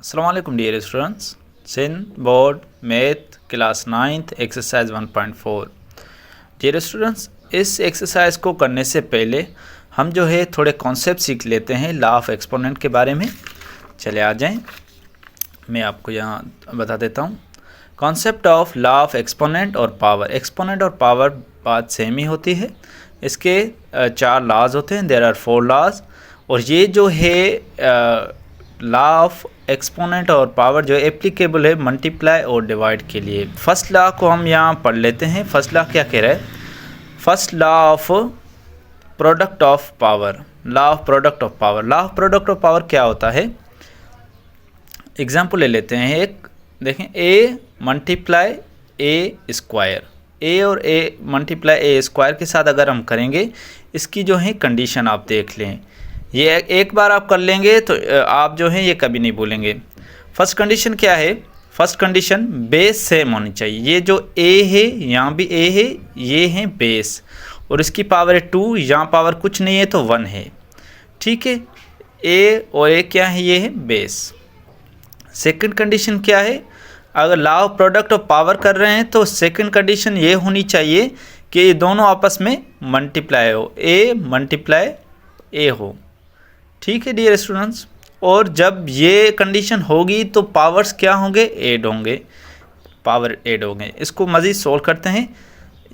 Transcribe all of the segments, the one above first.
अस्सलाम वालेकुम dear students. Sindh board math class 9th exercise 1.4। Dear students, इस एक्सरसाइज को करने से पहले हम जो है थोड़े कॉन्सेप्ट सीख लेते हैं लॉ ऑफ एक्सपोनेंट के बारे में। चले आ जाएं, मैं आपको यहाँ बता देता हूँ। Concept of law of exponent और पावर। एक्सपोनेंट और पावर बात सेम ही होती है। इसके 4 लॉज होते हैं, देयर आर 4 लॉज। और ये जो है लॉ ऑफ एक्सपोनेंट और पावर जो एप्लीकेबल है मल्टीप्लाई और डिवाइड के लिए। फर्स्ट लॉ को हम यहाँ पढ़ लेते हैं। फर्स्ट लॉ क्या कह रहा है? First law of product of power. Law of product of power. Law of product of power क्या होता है? एग्जाम्पल ले लेते हैं एक। देखें, ए मल्टीप्लाई ए स्क्वायर। ए और ए मल्टीप्लाई ए स्क्वायर के साथ अगर हम करेंगे, इसकी जो है कंडीशन आप देख लें। ये एक बार आप कर लेंगे तो आप जो है ये कभी नहीं भूलेंगे। फर्स्ट कंडीशन क्या है? फर्स्ट कंडीशन बेस सेम होनी चाहिए। ये जो ए है यहाँ भी ए है, ये है बेस, और इसकी पावर है 2, यहाँ पावर कुछ नहीं है तो 1 है। ठीक है, ए और ए क्या है? ये है बेस। सेकंड कंडीशन क्या है? अगर law of product of power कर रहे हैं तो सेकंड कंडीशन ये होनी चाहिए कि ये दोनों आपस में मल्टीप्लाई हो, ए मल्टीप्लाई ए हो। ठीक है डियर स्टूडेंट्स, और जब ये कंडीशन होगी तो पावर्स क्या होंगे? ऐड होंगे, पावर ऐड होंगे। इसको मज़ीद सोल्व करते हैं।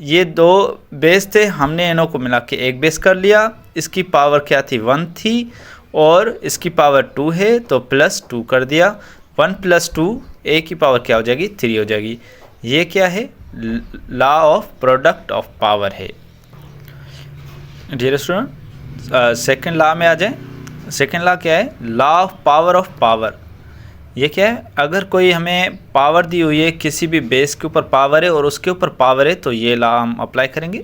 ये 2 बेस थे, हमने इन्हों को मिला के एक बेस कर लिया। इसकी पावर क्या थी? 1 थी, और इसकी पावर 2 है तो +2 कर दिया। 1 + 2, ए की पावर क्या हो जाएगी? 3 हो जाएगी। ये क्या है? Law of product of power है। डियर स्टूडेंट, सेकेंड लॉ में आ जाए। सेकेंड लॉ क्या है? Law of power of power. ये क्या है? अगर कोई हमें पावर दी हुई है, किसी भी बेस के ऊपर पावर है और उसके ऊपर पावर है, तो ये लॉ हम अप्लाई करेंगे।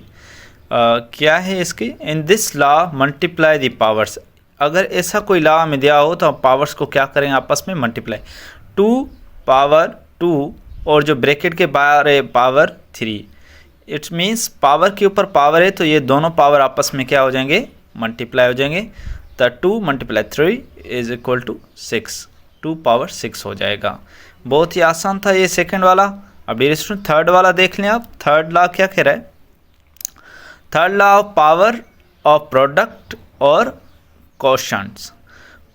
क्या है इसकी? In this law multiply the powers. अगर ऐसा कोई लॉ हमें दिया हो तो हम पावर्स को क्या करेंगे? आपस में मल्टीप्लाई। 2 पावर 2 और जो ब्रैकेट के बाहर है पावर 3। इट्स मीन्स पावर के ऊपर पावर है तो ये दोनों पावर आपस में क्या हो जाएंगे? मल्टीप्लाई हो जाएंगे। तो 2 × 3 = 6। 2 पावर 6 हो जाएगा। बहुत ही आसान था ये सेकंड वाला। अब डियर स्टूडेंट, थर्ड वाला देख लें आप। थर्ड लॉ क्या कह रहा है? Third law of power of product और क्वोशंट्स।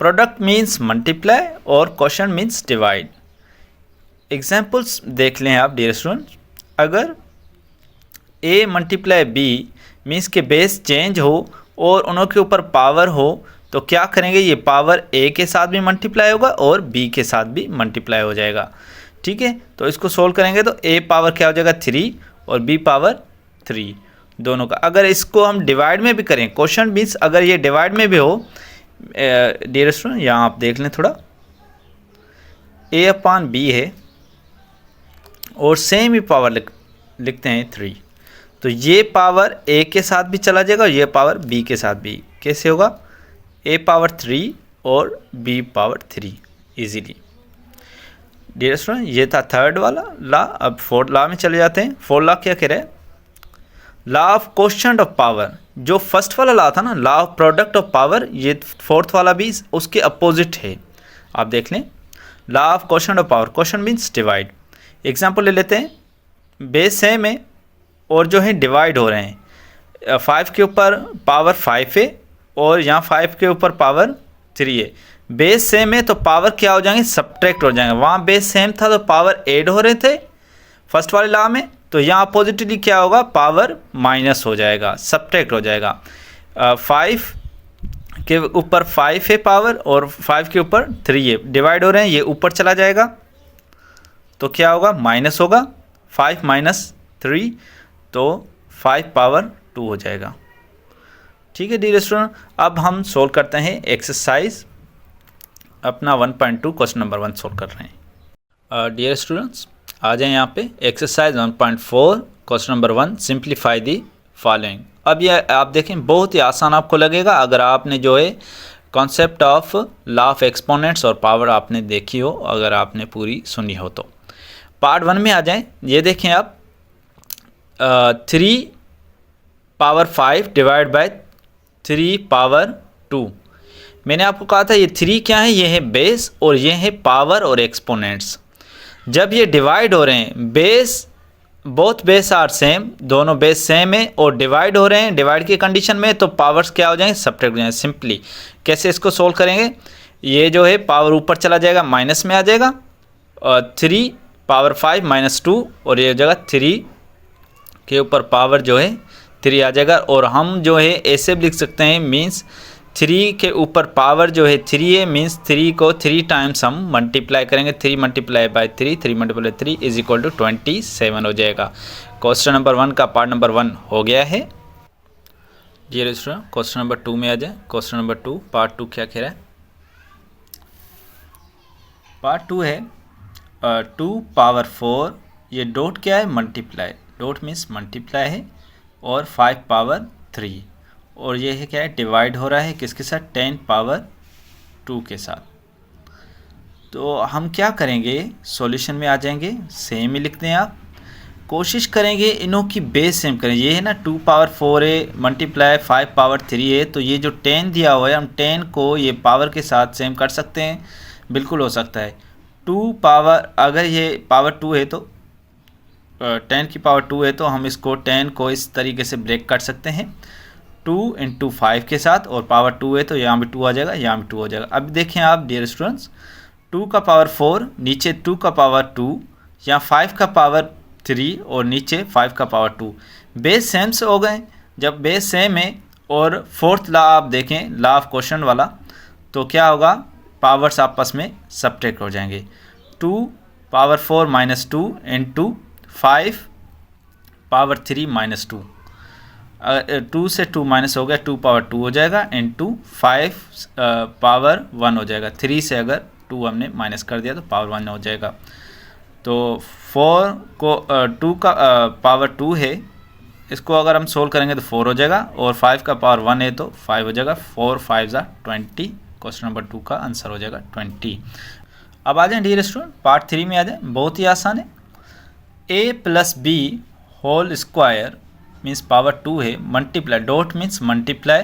प्रोडक्ट मीन्स मल्टीप्लाई और क्वोशंट मीन्स डिवाइड। एग्जाम्पल्स देख लें आप डियर स्टूडेंट। अगर ए मल्टीप्लाई बी मीन्स के बेस चेंज हो और उनों के ऊपर पावर हो, तो क्या करेंगे? ये पावर ए के साथ भी मल्टीप्लाई होगा और बी के साथ भी मल्टीप्लाई हो जाएगा। ठीक है, तो इसको सोल्व करेंगे तो ए पावर क्या हो जाएगा? 3 और बी पावर 3 दोनों का। अगर इसको हम डिवाइड में भी करें, क्वोशंट मीन्स अगर ये डिवाइड में भी हो, डियर स्टूडेंट यहाँ आप देख लें थोड़ा, a/b है और सेम ही पावर लिखते हैं 3, तो ये पावर ए के साथ भी चला जाएगा और ये पावर बी के साथ भी। कैसे होगा? a पावर 3 और b power 3 easily. Dear student, ये था थर्ड वाला लॉ। अब फोर्थ लॉ में चले जाते हैं। फोर्थ लॉ क्या कह रहे हैं? Law of quotient of power. जो फर्स्ट वाला लॉ था ना, law of product of power, ये फोर्थ वाला भी उसके अपोजिट है। आप देख लें, law of quotient of power. Quotient means divide. Example ले लेते हैं। बेस सेम है और जो है डिवाइड हो रहे हैं। 5 के ऊपर पावर 5 है और यहाँ 5 के ऊपर पावर 3 है। बेस सेम है तो पावर क्या हो जाएंगे? सब्ट्रैक्ट हो जाएंगे। वहाँ बेस सेम था तो पावर ऐड हो रहे थे फर्स्ट वाले लॉ में, तो यहाँ अपोजिटली क्या होगा? पावर माइनस हो जाएगा, सब्ट्रैक्ट हो जाएगा। 5 के ऊपर 5 है पावर और 5 के ऊपर 3 है, डिवाइड हो रहे हैं, ये ऊपर चला जाएगा तो क्या होगा? माइनस होगा। 5 - 3 तो 5 पावर 2 हो जाएगा। ठीक है डियर स्टूडेंट, अब हम सोल्व करते हैं एक्सरसाइज अपना 1.2 क्वेश्चन नंबर 1 सोल्व कर रहे हैं। डियर स्टूडेंट्स, आ जाए यहाँ पे। Exercise 1.4 question number 1, simplify the following. अब ये आप देखें, बहुत ही आसान आपको लगेगा अगर आपने जो है concept of law of exponents और पावर आपने देखी हो, अगर आपने पूरी सुनी हो तो। पार्ट 1 में आ जाएं। ये देखें आप, 3 पावर 5 डिवाइड बाय 3 पावर 2। मैंने आपको कहा था ये 3 क्या है, ये है बेस और ये है पावर और एक्सपोनेंट्स। जब ये डिवाइड हो रहे हैं, base both base are same, दोनों बेस सेम है और डिवाइड हो रहे हैं डिवाइड की कंडीशन में, तो पावर्स क्या हो जाएंगे, सब्ट्रैक्ट हो जाएंगे। सिंपली कैसे इसको सोल्व करेंगे, ये जो है पावर ऊपर चला जाएगा, माइनस में आ जाएगा, और 3 पावर 5 माइनस 2 और ये हो जाएगा 3 के ऊपर पावर जो है 3 आ जाएगा। और हम जो है ऐसे भी लिख सकते हैं, मीन्स 3 के ऊपर पावर जो है 3 है, मीन्स 3 को 3 टाइम्स हम मल्टीप्लाई करेंगे, 3 multiply by 3, 3 multiply 3 is equal to 27 हो जाएगा। क्वेश्चन नंबर 1 का पार्ट नंबर 1 हो गया है। जी स्टूडेंट, क्वेश्चन नंबर 2 में आ जाए। क्वेश्चन नंबर 2 पार्ट 2 क्या कह रहा है, पार्ट 2 है 2 पावर 4, ये डॉट क्या है, मल्टीप्लाई, डॉट मीन्स मल्टीप्लाई है, और 5 पावर 3, और ये है क्या है, डिवाइड हो रहा है किसके साथ, 10 पावर 2 के साथ। तो हम क्या करेंगे, सॉल्यूशन में आ जाएंगे, सेम ही लिखते हैं आप, कोशिश करेंगे इनों की बेस सेम करें। ये है ना 2 पावर 4 है मल्टीप्लाई 5 पावर 3 है, तो ये जो 10 दिया हुआ है हम 10 को ये पावर के साथ सेम कर सकते हैं, बिल्कुल हो सकता है। 2 पावर, अगर ये पावर 2 है तो 10 की पावर 2 है, तो हम इसको 10 को इस तरीके से ब्रेक कर सकते हैं 2 इंटू 5 के साथ, और पावर 2 है तो यहाँ भी 2 आ जाएगा, यहाँ भी 2 हो जाएगा। अब देखें आप डियर स्टूडेंट्स, 2 का पावर 4, नीचे 2 का पावर 2, यहाँ 5 का पावर 3 और नीचे 5 का पावर 2, बेस सेम से हो गए। जब बेस सेम है और फोर्थ लॉ आप देखें, लॉ ऑफ क्वेश्चन वाला, तो क्या होगा, पावर्स आपस में सब्ट्रैक्ट हो जाएंगे। 2 power 4 minus 2 into 5 power 3 minus 2, 2 से 2 माइनस हो गया, 2 पावर 2 हो जाएगा, इंटू 5 पावर 1 हो जाएगा। 3 से अगर 2 हमने माइनस कर दिया तो पावर 1 हो जाएगा। तो 4 को 2 का पावर 2 है, इसको अगर हम सोल्व करेंगे तो 4 हो जाएगा, और 5 का पावर 1 है तो 5 हो जाएगा। 4 5 20, क्वेश्चन नंबर 2 का आंसर हो जाएगा 20। अब आ जाए डियर स्टूडेंट, पार्ट 3 में आ जाए, बहुत ही आसान है। a plus b whole square means power 2 है, मल्टीप्लाई, डॉट मीन्स मल्टीप्लाई,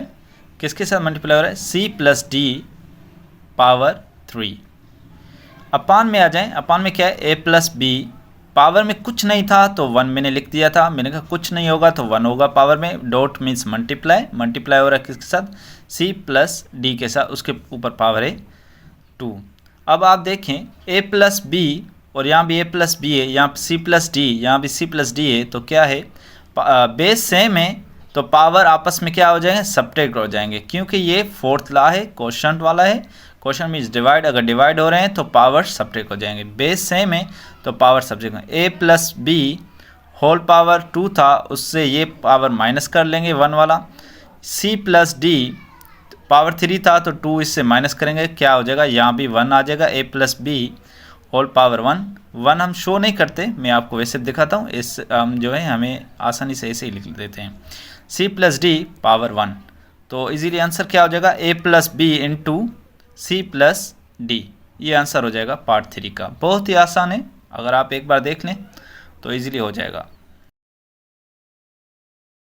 किसके साथ मल्टीप्लाई हो रहा है, c प्लस डी पावर 3। अपान में आ जाएं, अपान में क्या है, a प्लस बी, पावर में कुछ नहीं था तो 1 मैंने लिख दिया था, मैंने कहा कुछ नहीं होगा तो 1 होगा पावर में, डॉट मीन्स मल्टीप्लाई, मल्टीप्लाई हो रहा है किसके साथ, c प्लस डी के साथ, उसके ऊपर पावर है 2। अब आप देखें a प्लस बी, और यहाँ भी a प्लस बी है, यहाँ c प्लस डी, यहाँ भी c प्लस डी है, तो क्या है, बेस सेम है तो पावर आपस में क्या हो जाएंगे, सब्ट्रैक्ट हो जाएंगे, क्योंकि ये फोर्थ लॉ है, क्वोशंट वाला है। क्वोशंट मीन्स डिवाइड, अगर डिवाइड हो रहे हैं तो पावर सब्ट्रैक्ट हो जाएंगे, बेस सेम है तो पावर सब्ट्रैक्ट होंगे। a plus b whole power 2 था, उससे ये पावर माइनस कर लेंगे 1 वाला, c प्लस डी पावर 3 था तो 2 इससे माइनस करेंगे, क्या हो जाएगा, यहाँ भी 1 आ जाएगा। a plus b whole power 1 हम शो नहीं करते, मैं आपको वैसे दिखाता हूँ, इस हम जो है हमें आसानी से ऐसे ही लिख देते हैं, c प्लस डी पावर 1, तो इजीली आंसर क्या हो जाएगा, a plus b into c plus d, ये आंसर हो जाएगा पार्ट 3 का। बहुत ही आसान है, अगर आप एक बार देख लें तो इजीली हो जाएगा।